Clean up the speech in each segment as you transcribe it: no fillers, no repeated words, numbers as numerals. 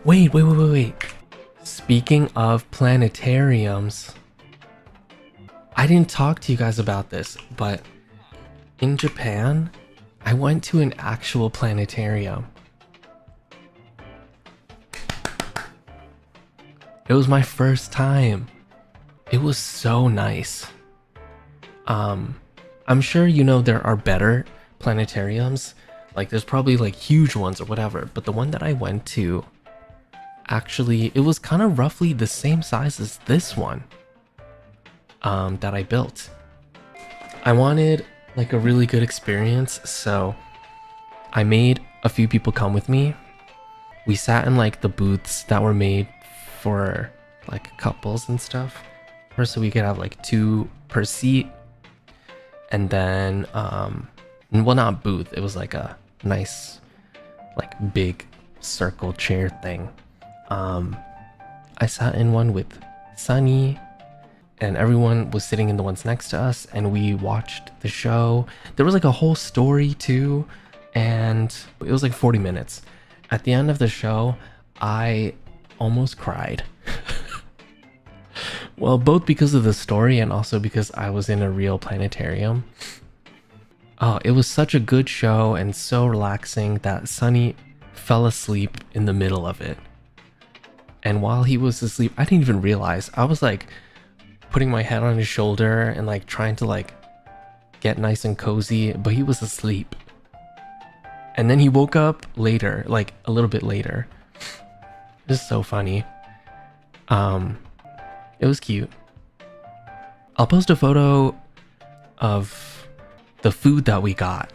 Wait. Speaking of planetariums, I didn't talk to you guys about this, but in Japan, I went to an actual planetarium. It was my first time. It was so nice. I'm sure you know there are better planetariums. Like there's probably like huge ones or whatever, but the one that I went to, actually, it was kind of roughly the same size as this one that I built. I wanted like a really good experience, so I made a few people come with me. We sat in like the booths that were made for like couples and stuff, or so we could have like 2 per seat. And then well, not booth, it was like a nice like big circle chair thing. I sat in one with Sonny, and everyone was sitting in the ones next to us, and we watched the show. There was like a whole story too, and it was like 40 minutes. At the end of the show, I almost cried. Well, both because of the story and also because I was in a real planetarium. Oh, it was such a good show and so relaxing that Sonny fell asleep in the middle of it. And while he was asleep, I didn't even realize. I was like putting my head on his shoulder and like trying to like get nice and cozy, but he was asleep. And then he woke up later, like a little bit later. This is so funny. It was cute. I'll post a photo of the food that we got,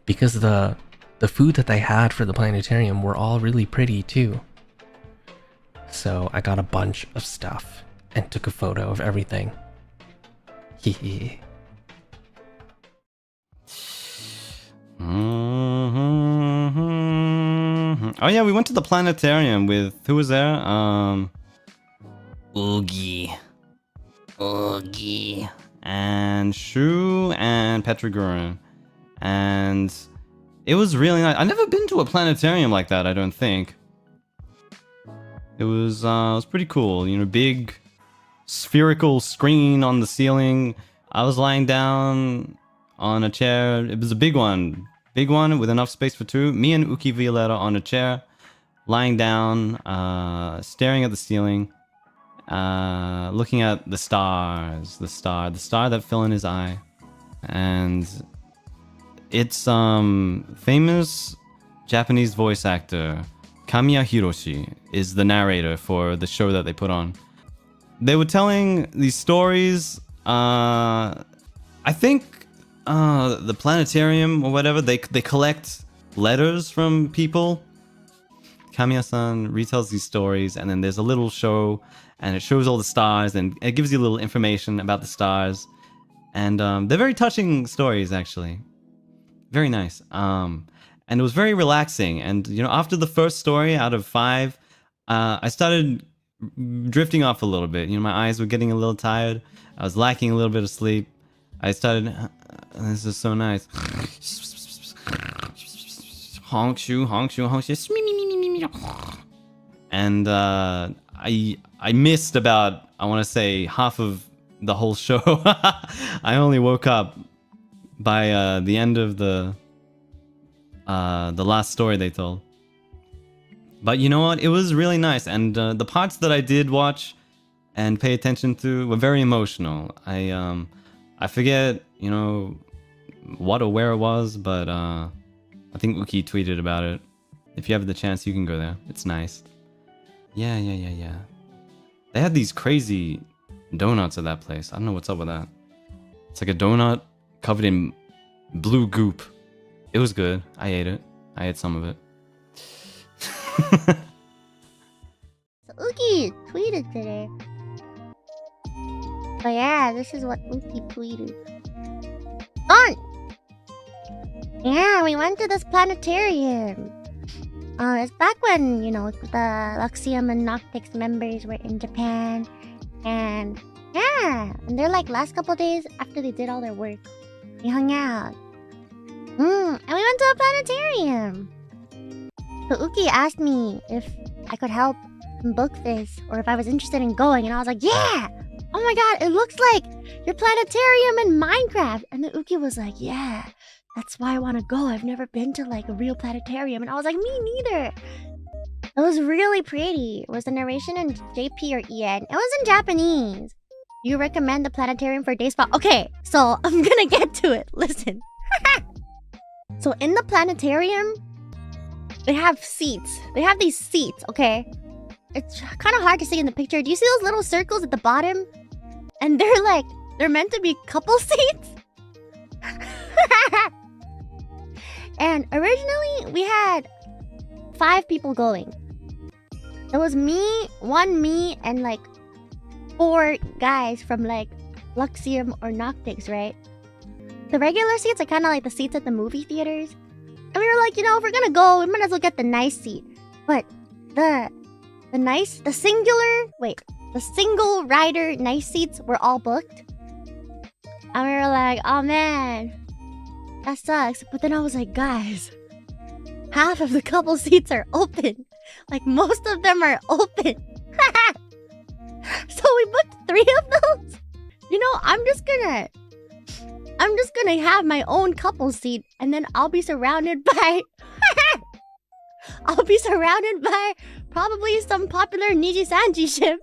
because the food that they had for the planetarium were all really pretty too. So I got a bunch of stuff and took a photo of everything. Hehe. Oh yeah, we went to the planetarium with, who was there? Uki, and Shu and Petra Gurin, and it was really nice. I've never been to a planetarium like that, I don't think. It was pretty cool, you know, big spherical screen on the ceiling. I was lying down on a chair. It was a big one with enough space for 2. Me and Uki Violeta on a chair, lying down, staring at the ceiling. Looking at the stars, the star that fell in his eye, and it's famous Japanese voice actor Kamiya Hiroshi is the narrator for the show that they put on. They were telling these stories. I think the planetarium or whatever, they collect letters from people. Kamiya-san retells these stories, and then there's a little show, and it shows all the stars, and it gives you a little information about the stars. And they're very touching stories, actually. Very nice. And it was very relaxing. And, you know, after the first story out of 5, I started drifting off a little bit. You know, my eyes were getting a little tired. I was lacking a little bit of sleep. I started... this is so nice. Honk, shoo, honk, shoo, honk, shoo. And I missed about, I want to say, half of the whole show. I only woke up by the end of the last story they told. But you know what? It was really nice, and the parts that I did watch and pay attention to were very emotional. I forget, you know, what or where it was, but I think Uki tweeted about it. If you have the chance, you can go there. It's nice. Yeah. They had these crazy donuts at that place. I don't know what's up with that. It's like a donut covered in blue goop. It was good. I ate it. I ate some of it. So Uki tweeted today. But yeah, this is what Uki tweeted. On! Yeah, we went to this planetarium. It's back when, you know, the Luxium and Noctyx members were in Japan. And yeah, and they're like last couple days after they did all their work. We hung out. And we went to a planetarium. So Uki asked me if I could help him book this or if I was interested in going, and I was like, yeah! Oh my god, it looks like your planetarium in Minecraft! And then Uki was like, yeah, that's why I want to go. I've never been to like a real planetarium. And I was like, me neither! It was really pretty. Was the narration in JP or EN? It was in Japanese. You recommend the planetarium for a day spa? Okay, so I'm gonna get to it. Listen. So in the planetarium, they have seats. They have these seats, okay? It's kind of hard to see in the picture. Do you see those little circles at the bottom? And they're meant to be couple seats. And originally, we had 5 people going. It was me, and like 4 guys from like Luxium or Noctyx, right? The regular seats are kind of like the seats at the movie theaters. And we were like, if we're gonna go, we might as well get the nice seat. But the single rider nice seats were all booked. And we were like, oh man, that sucks. But then I was like, guys, half of the couple seats are open. Like most of them are open. So we booked 3 of those. I'm just gonna have my own couple seat, and then I'll be surrounded by probably some popular NIJISANJI ship.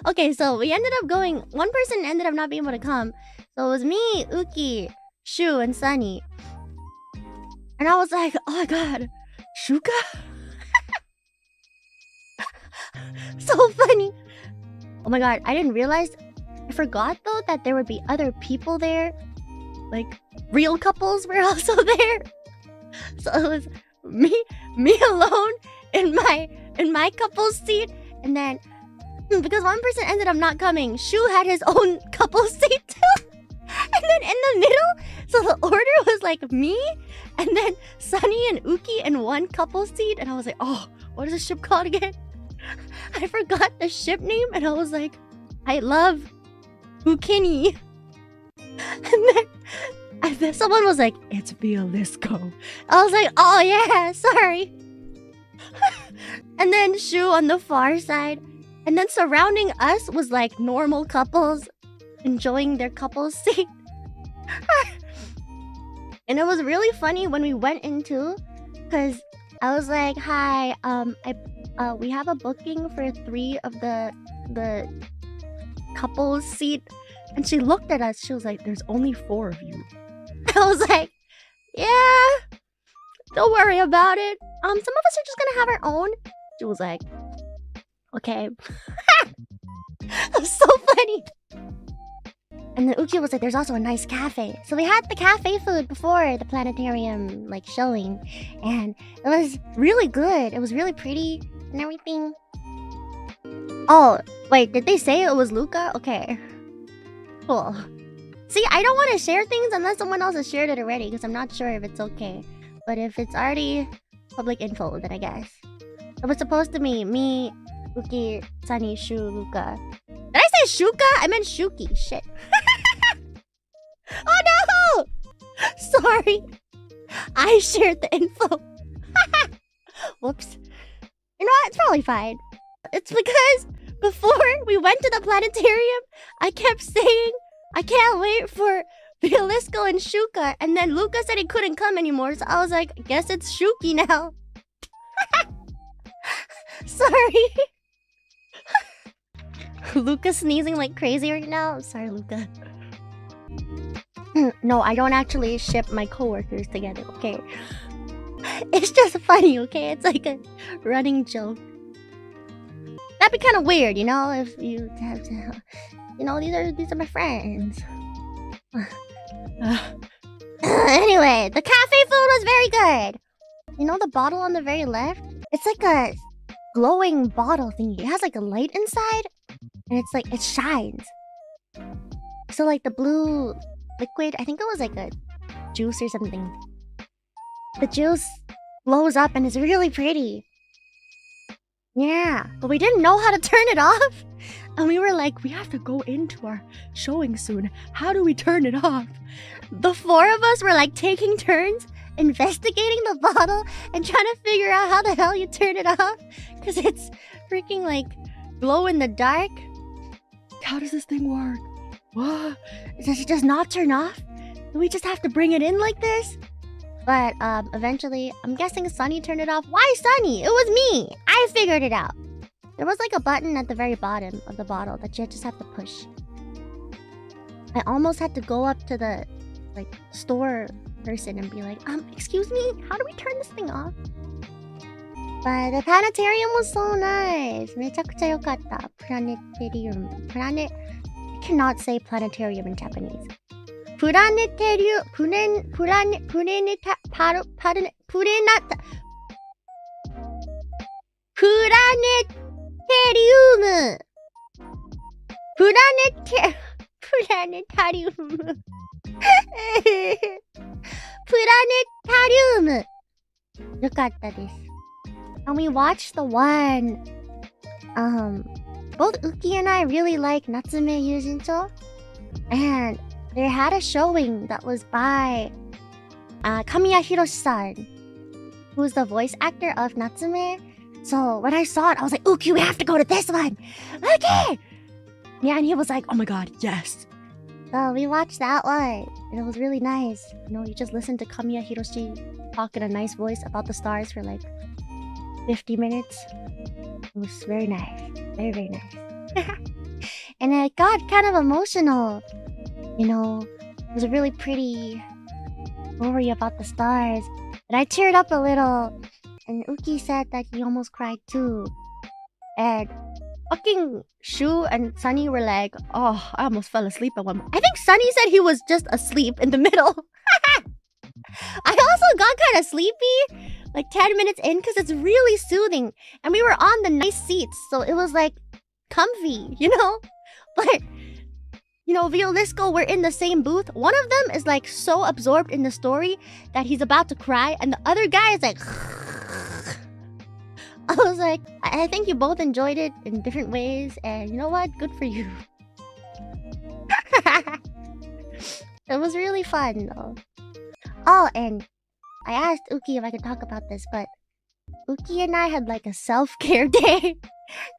Okay, so we ended up going. One person ended up not being able to come. So it was me, Uki, Shu, and Sonny. And I was like, oh my god, Shuka? So funny. Oh my god, I didn't realize. I forgot though that there would be other people there. Like real couples were also there. So it was me alone in my couple's seat, and then because one person ended up not coming, Shu had his own couple seat too. And then in the middle, so the order was like me, and then Sonny and Uki in one couple seat, and I was like, oh, what is the ship called again? I forgot the ship name, and I was like, I love Ukini. And then someone was like, it's Bialisco. I was like, oh yeah, sorry. And then Shu on the far side. And then surrounding us was like normal couples enjoying their couple seat. And it was really funny when we went into, because I was like, hi, we have a booking for 3 of the couple's seat. And she looked at us. She was like, there's only 4 of you. I was like, yeah, don't worry about it. Some of us are just gonna have our own. She was like, okay. It was so funny. And then Uki was like, there's also a nice cafe. So we had the cafe food before the planetarium like showing, and it was really good. It was really pretty and everything. Oh, wait, did they say it was Luca? Okay. Cool. See, I don't want to share things unless someone else has shared it already, because I'm not sure if it's okay. But if it's already public info, then I guess. It was supposed to be me, Uki, Sunny, Shu, Luca. Did I say Shuka? I meant Shuki. Shit. Oh no! Sorry. I shared the info. Whoops. You know what? It's probably fine. It's because before we went to the planetarium, I kept saying, I can't wait for Bialisco and Shuka. And then Luca said he couldn't come anymore. So I was like, I guess it's Shuki now. Sorry. Luca sneezing like crazy right now. I'm sorry, Luca. No, I don't actually ship my coworkers together, okay? It's just funny, okay? It's like a running joke. That'd be kind of weird, if you have to... these are my friends. Anyway, the cafe food was very good. The bottle on the very left? It's like a glowing bottle thingy. It has like a light inside, and it's like, it shines. So like the blue liquid, I think it was like a juice or something. The juice glows up and it's really pretty. Yeah, but we didn't know how to turn it off. And we were like, we have to go into our showing soon. How do we turn it off? The 4 of us were like taking turns investigating the bottle and trying to figure out how the hell you turn it off because it's freaking like glow in the dark. How does this thing work? What? Does it just not turn off? Do we just have to bring it in like this? But eventually, I'm guessing Sonny turned it off. Why Sonny? It was me. I figured it out. There was like a button at the very bottom of the bottle that you just have to push. I almost had to go up to the like store person and be like, excuse me, how do we turn this thing off? But the planetarium was so nice. めちゃくちゃ良かった。Planetarium. I cannot say planetarium in Japanese. Planetarium. Planetarium. Planetarium. よかったです。And we watched the one. Both Uki and I really like Natsume Yujincho. And they had a showing that was by Kamiya Hiroshi-san, who's the voice actor of Natsume. So when I saw it, I was like, Uki, we have to go to this one. Okay. Yeah, and he was like, oh my god, yes. So we watched that one. And it was really nice. You know, you just listen to Kamiya Hiroshi talk in a nice voice about the stars for like 50 minutes. It was very nice. Very, very nice. And it got kind of emotional. You know, it was a really pretty story about the stars. And I teared up a little. And Uki said that he almost cried too. And fucking Shu and Sonny were like, oh, I almost fell asleep at one point. I think Sonny said he was just asleep in the middle. I also got kind of sleepy like 10 minutes in because it's really soothing. And we were on the nice seats, so it was like comfy, you know? But, you know, Violisco, we're in the same booth. One of them is like so absorbed in the story that he's about to cry. And the other guy is like... I was like, I think you both enjoyed it in different ways. And you know what? Good for you. It was really fun though. Oh, and I asked Uki if I could talk about this, but Uki and I had like a self-care day.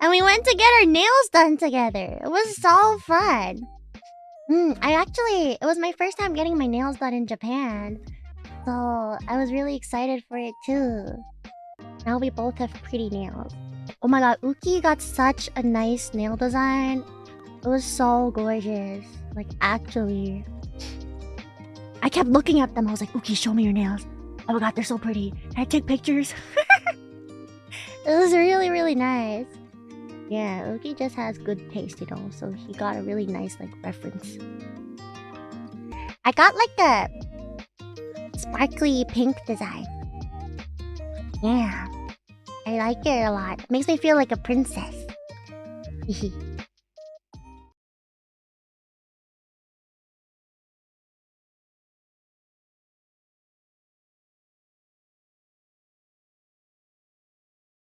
And we went to get our nails done together. It was so fun. It was my first time getting my nails done in Japan. So I was really excited for it too. Now we both have pretty nails. Oh my god, Uki got such a nice nail design. It was so gorgeous. Like, actually. I kept looking at them. I was like, Uki, show me your nails. Oh my god, they're so pretty. Can I take pictures? It was really, really nice. Yeah, Uki just has good taste, you know, so he got a really nice, like, reference. I got, like, a sparkly pink design. Yeah. I like it a lot. It makes me feel like a princess.